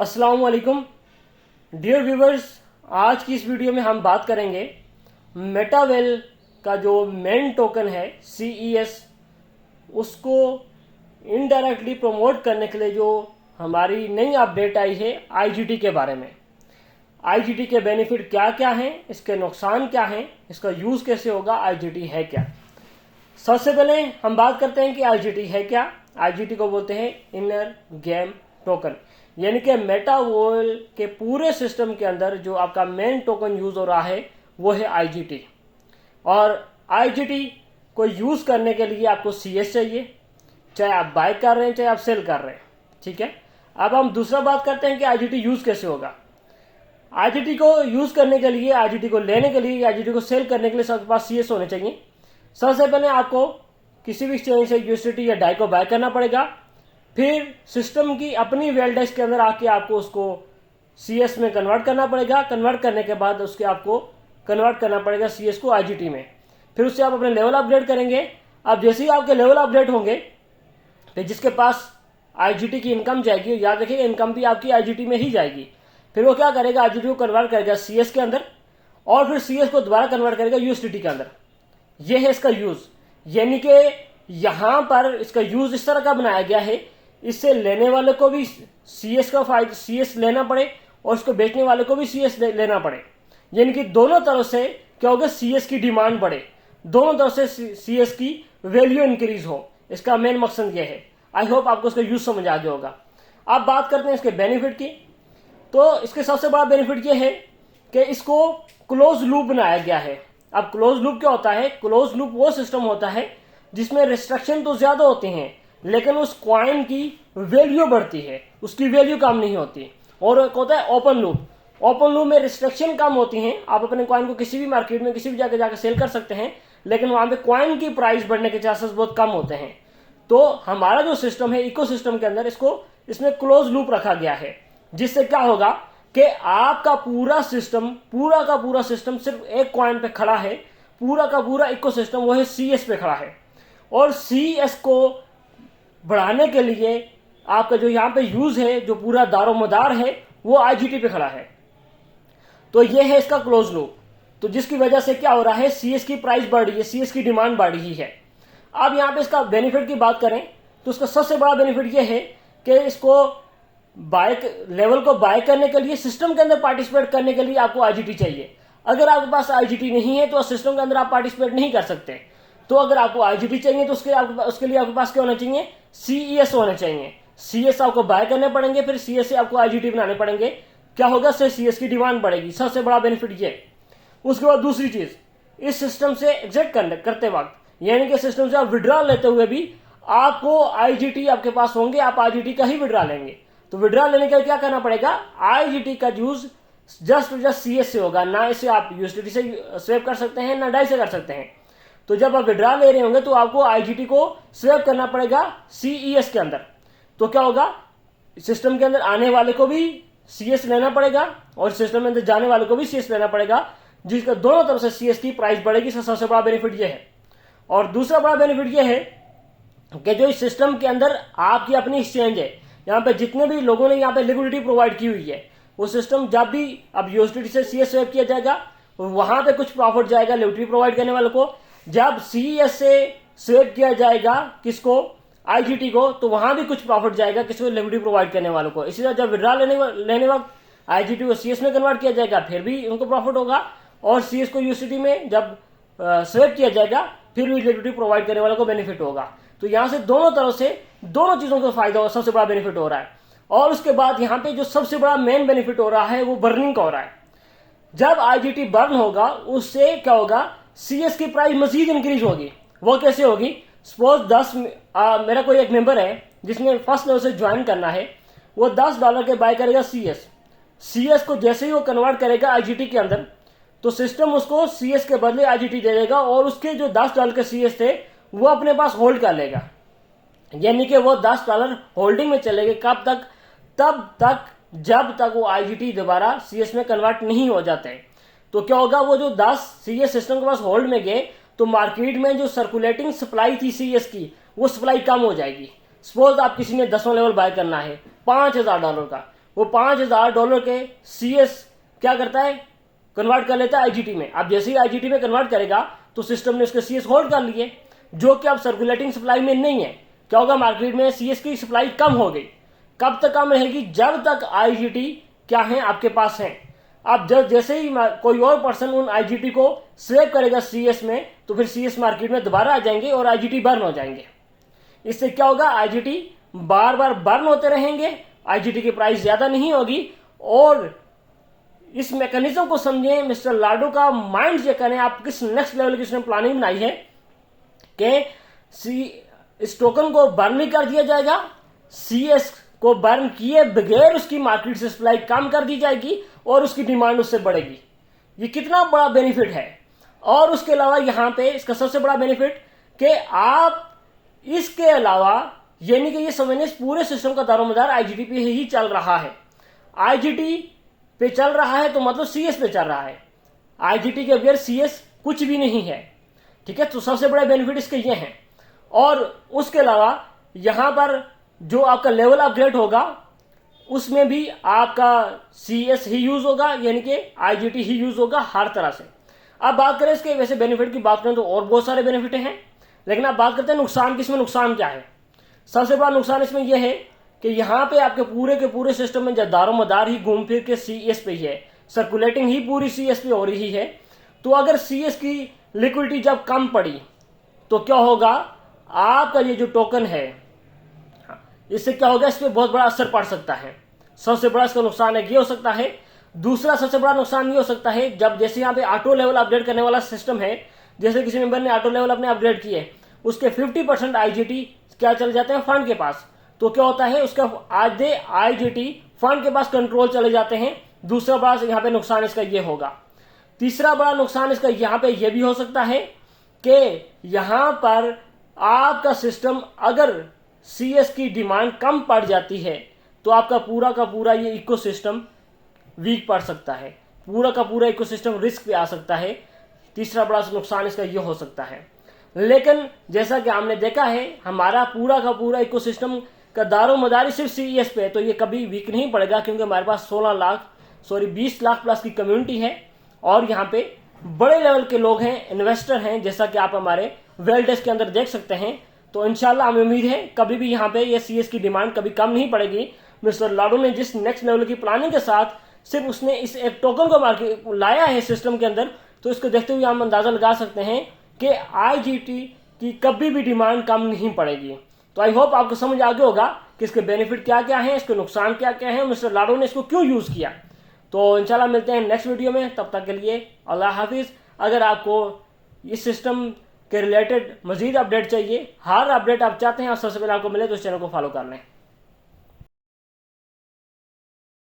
अस्सलाम वालेकुम dear viewers. आज की इस वीडियो में हम बात करेंगे मेटावेल का जो मेन टोकन है CES, उसको इनडायरेक्टली प्रमोट करने के लिए जो हमारी नई अपडेट आई है IGT के बारे में। IGT के बेनिफिट क्या क्या हैं, इसके नुकसान क्या हैं, इसका यूज़ कैसे होगा, IGT है क्या। सबसे पहले हम बात करते हैं कि IGT है क्या। IGT को बोलते हैं इनर गेम टोकन, यानी कि मेटावेल के पूरे सिस्टम के अंदर जो आपका मेन टोकन यूज हो रहा है वो है IGT। और IGT को यूज करने के लिए आपको CS चाहिए, चाहे आप बाय कर रहे हैं चाहे आप सेल कर रहे हैं। ठीक है, अब हम दूसरा बात करते हैं कि IGT यूज कैसे होगा। IGT को यूज करने के लिए, IGT को लेने के लिए, IGT को सेल करने के लिए सबके पास CS होने चाहिए। सबसे पहले आपको किसी भी एक्सचेंज से USDT या डाई को बाय करना पड़ेगा, फिर सिस्टम की अपनी वेल डेस्क के अंदर आके आपको उसको CS में कन्वर्ट करना पड़ेगा। कन्वर्ट करने के बाद उसके आपको कन्वर्ट करना पड़ेगा CS को IGT में। फिर उससे आप अपने लेवल अपडेट करेंगे। अब जैसे ही आपके लेवल अपडेट होंगे तो जिसके पास IGT की इनकम जाएगी, याद रखिए इनकम भी आपकी IGT में ही जाएगी। फिर वो क्या करेगा, IGT को कन्वर्ट करेगा CS के अंदर और फिर CS को दोबारा कन्वर्ट करेगा USDT के अंदर। ये है इसका यूज, यानी कि यहां पर इसका यूज इस तरह का बनाया गया है, इससे लेने वाले को भी CS का फायदा, CS लेना पड़े और उसको बेचने वाले को भी CS लेना पड़े। यानी कि दोनों तरफ से क्या होगा, CS की डिमांड बढ़े, दोनों तरफ से CS की वैल्यू इंक्रीज हो। इसका मेन मकसद यह है। आई होप आपको इसका यूज समझ आ गया होगा। अब बात करते हैं इसके बेनिफिट की। तो इसके सबसे बड़ा बेनिफिट यह है कि इसको क्लोज लूप बनाया गया है। अब क्लोज लूप क्या होता है? क्लोज लूप वो सिस्टम होता है जिसमें रिस्ट्रिक्शन तो ज्यादा होती हैं लेकिन उस कॉइन की वैल्यू बढ़ती है, उसकी वैल्यू कम नहीं होती। और एक होता है ओपन लूप। ओपन लूप में रिस्ट्रिक्शन कम होती हैं, आप अपने कॉइन को किसी भी मार्केट में किसी भी जगह जाकर सेल कर सकते हैं, लेकिन वहां पे कॉइन की प्राइस बढ़ने के चांसेस बहुत कम होते हैं। तो हमारा जो सिस्टम है इकोसिस्टम के अंदर, इसमें क्लोज लूप रखा गया है, जिससे क्या होगा कि आपका पूरा सिस्टम, पूरा का पूरा सिस्टम सिर्फ एक कॉइन पे खड़ा है। पूरा का पूरा इकोसिस्टम वो है CS पे खड़ा है। और CS को बढ़ाने के लिए आपका जो यहां पे यूज है, जो पूरा दारोमदार है, वो IGT पे खड़ा है। तो ये है इसका क्लोज लूप। तो जिसकी वजह से क्या हो रहा है, CS की प्राइस बढ़ रही है, CS की डिमांड बढ़ रही है। अब यहां पे इसका बेनिफिट की बात करें तो इसका सबसे बड़ा बेनिफिट यह है कि इसको लेवल को बाय करने के लिए, सिस्टम के अंदर पार्टिसिपेट करने के लिए आपको IGT चाहिए। अगर आपके पास IGT नहीं है तो सिस्टम के अंदर आप पार्टिसिपेट नहीं कर सकते। तो अगर आपको IGT चाहिए तो उसके लिए आपके पास क्या होना चाहिए, CES होना चाहिए। CS आपको बाय करने पड़ेंगे, फिर CS से आपको IGT बनाने पड़ेंगे। क्या होगा, इससे CS की डिमांड बढ़ेगी। सबसे बड़ा बेनिफिट ये। उसके बाद दूसरी चीज, इस सिस्टम से एग्जिट करते वक्त, यानी कि सिस्टम से आप विड्रॉ लेते हुए भी आपको IGT आपके पास होंगे, आप IGT का ही विड्रॉ लेंगे। तो विड्रॉ लेने के लिए क्या करना पड़ेगा, IGT का यूज जस्ट CS से होगा, ना इसे आप USDT से स्वेप कर सकते हैं, ना डाई से कर सकते हैं। तो जब आप विड्रॉ ले रहे होंगे तो आपको IGT को स्वेप करना पड़ेगा CES के अंदर। तो क्या होगा, सिस्टम के अंदर आने वाले को भी CS लेना पड़ेगा और सिस्टम के अंदर जाने वाले को भी CS लेना पड़ेगा, जिसका दोनों तरफ से CS की प्राइस बढ़ेगी। सबसे बड़ा बेनिफिट यह है। और दूसरा बड़ा बेनिफिट यह है कि जो इस सिस्टम के अंदर आपकी अपनी एक्सचेंज है, यहाँ पे जितने भी लोगों ने यहाँ पे लिक्विडिटी प्रोवाइड की हुई है, वो सिस्टम जब भी अब USDT से CS स्वेप किया जाएगा, वहां पे कुछ प्रॉफिट जाएगा लिक्विडिटी प्रोवाइड करने वालों को। जब CES से स्वेप किया जाएगा किसको, IGT को, तो वहां भी कुछ प्रॉफिट जाएगा किसको, लिक्विडिटी प्रोवाइड करने वालों को। इसी तरह जब विड्रॉ लेने वक्त IGT को CS में कन्वर्ट किया जाएगा, फिर भी उनको प्रॉफिट होगा। और CS को USDT में जब स्वेप किया जाएगा, फिर भी लिक्विडिटी प्रोवाइड करने वालों को बेनिफिट होगा। तो यहां से दोनों तरफ से दोनों चीजों का फायदा, सबसे बड़ा बेनिफिट हो रहा है। और उसके बाद यहां पे जो सबसे बड़ा मेन बेनिफिट हो रहा है वो बर्निंग का हो रहा है। जब IGT बर्न होगा उससे क्या होगा, CS की प्राइस मजीद इंक्रीज होगी। वो कैसे होगी, सपोज मेरा कोई एक मेंबर है जिसने फर्स्ट लेवल से ज्वाइन करना है, वो $10 के बाय करेगा CS को जैसे ही वो कन्वर्ट करेगा IGT के अंदर, तो सिस्टम उसको CS के बदले IGT दे देगा और उसके जो $10 के CS थे वो अपने पास होल्ड कर लेगा। यानी कि वो $10 होल्डिंग में चलेंगे। कब तक, तब तक जब तक वो IGT दोबारा CS में कन्वर्ट नहीं हो जाते। तो क्या होगा, वो जो 10 CS सिस्टम के पास होल्ड में गए तो मार्केट में जो सर्कुलेटिंग सप्लाई थी CS की, वो सप्लाई कम हो जाएगी। सपोज आप किसी ने 10वां लेवल बाय करना है $5000 का, वो $5000 के CS क्या करता है, कन्वर्ट कर लेता है आईजीटी में। अब जैसे ही आईजीटी में कन्वर्ट करेगा तो सिस्टम ने उसके CS होल्ड कर लिए, जो कि अब सर्कुलेटिंग सप्लाई में नहीं है। क्या होगा, मार्केट में CS की सप्लाई कम हो गई। कब तक कम रहेगी, जब तक आईजीटी क्या है आपके पास है। अब जैसे ही कोई और पर्सन उन आईजीटी को स्वेप करेगा CS में, तो फिर CS मार्केट में दोबारा आ जाएंगे और आईजीटी बर्न हो जाएंगे। इससे क्या होगा, आईजीटी बार बार बर्न होते रहेंगे, आईजीटी की प्राइस ज्यादा नहीं होगी। और इस मैकेनिज्म को समझें, मिस्टर लाडो का माइंड चेक करें, आप किस नेक्स्ट लेवल की उसने प्लानिंग बनाई है कि इस टोकन को बर्न भी कर दिया जाएगा, CS को बर्न किए बगैर उसकी मार्केट से सप्लाई कम कर दी जाएगी और उसकी डिमांड उससे बढ़ेगी। ये कितना बड़ा बेनिफिट है। और उसके अलावा यहां पे इसका सबसे बड़ा बेनिफिट कि आप इसके अलावा यानी कि ये समझने इस पूरे सिस्टम का दारोमदार आईजीटी पे ही चल रहा है। आईजीटी पे चल रहा है तो मतलब CS पे चल रहा है। आईजीटी के बगैर CS कुछ भी नहीं है, ठीक है। तो सबसे बड़ा बेनिफिट इसके ये हैं। और उसके अलावा यहां पर जो आपका लेवल अपग्रेड होगा उसमें भी आपका CS ही यूज होगा, यानी कि आईजीटी ही यूज होगा हर तरह से। अब बात करें इसके वैसे बेनिफिट की बात करें तो और बहुत सारे बेनिफिट हैं, लेकिन अब बात करते हैं नुकसान की। इसमें नुकसान क्या है, सबसे बड़ा नुकसान इसमें यह है कि यहां पे आपके पूरे के पूरे सिस्टम में दारोमदार ही घूम फिर के CS पे ही है, सर्कुलेटिंग ही पूरी CS पे हो रही है। तो अगर CS की लिक्विडिटी जब कम पड़ी तो क्या होगा, आपका ये जो टोकन है इससे क्या होगा, इस पर बहुत बड़ा असर पड़ सकता है। सबसे बड़ा इसका नुकसान है ये हो सकता है। दूसरा सबसे बड़ा नुकसान ये हो सकता है, जब जैसे यहाँ पे ऑटो लेवल अपडेट करने वाला सिस्टम है, जैसे किसी मेंबर ने ऑटो लेवल अपने अपग्रेड किए, उसके 50% आईजीटी क्या चले जाते हैं फंड के पास। तो क्या होता है, उसका आधे आईजीटी फंड के पास कंट्रोल चले जाते हैं। दूसरा बड़ा यहाँ पे नुकसान इसका ये होगा। तीसरा बड़ा नुकसान इसका यहाँ पे ये भी हो सकता है कि यहां पर आपका सिस्टम अगर CS की डिमांड कम पड़ जाती है तो आपका पूरा का पूरा ये इकोसिस्टम वीक पड़ सकता है, पूरा का पूरा इकोसिस्टम रिस्क पे आ सकता है। तीसरा बड़ा नुकसान इसका ये हो सकता है। लेकिन जैसा कि हमने देखा है, हमारा पूरा का पूरा इकोसिस्टम का दारोमदारी सिर्फ CS पे है, तो ये कभी वीक नहीं पड़ेगा, क्योंकि हमारे पास 20 लाख प्लस की कम्युनिटी है और यहाँ पे बड़े लेवल के लोग हैं, इन्वेस्टर हैं, जैसा कि आप हमारे वेल डेस्क के अंदर देख सकते हैं। तो इंशाल्लाह हमें उम्मीद है कभी भी यहाँ पे ये CS की डिमांड कभी कम नहीं पड़ेगी। मिस्टर लाडो ने जिस नेक्स्ट लेवल की प्लानिंग के साथ सिर्फ उसने इस एक टोकन को मार्केट लाया है सिस्टम के अंदर, तो इसको देखते हुए हम अंदाजा लगा सकते हैं कि आईजीटी की कभी भी डिमांड कम नहीं पड़ेगी। तो आई होप आपको समझ आ गया होगा कि इसके बेनिफिट क्या क्या है, इसके नुकसान क्या क्या है, मिस्टर लाडो ने इसको क्यों यूज किया। तो इंशाल्लाह मिलते हैं नेक्स्ट वीडियो में, तब तक के लिए अल्लाह हाफिज। अगर आपको इस सिस्टम के रिलेटेड मजीद अपडेट चाहिए, हर अपडेट आप चाहते हैं और सबसे पहले आपको मिले, तो इस चैनल को फॉलो कर लें।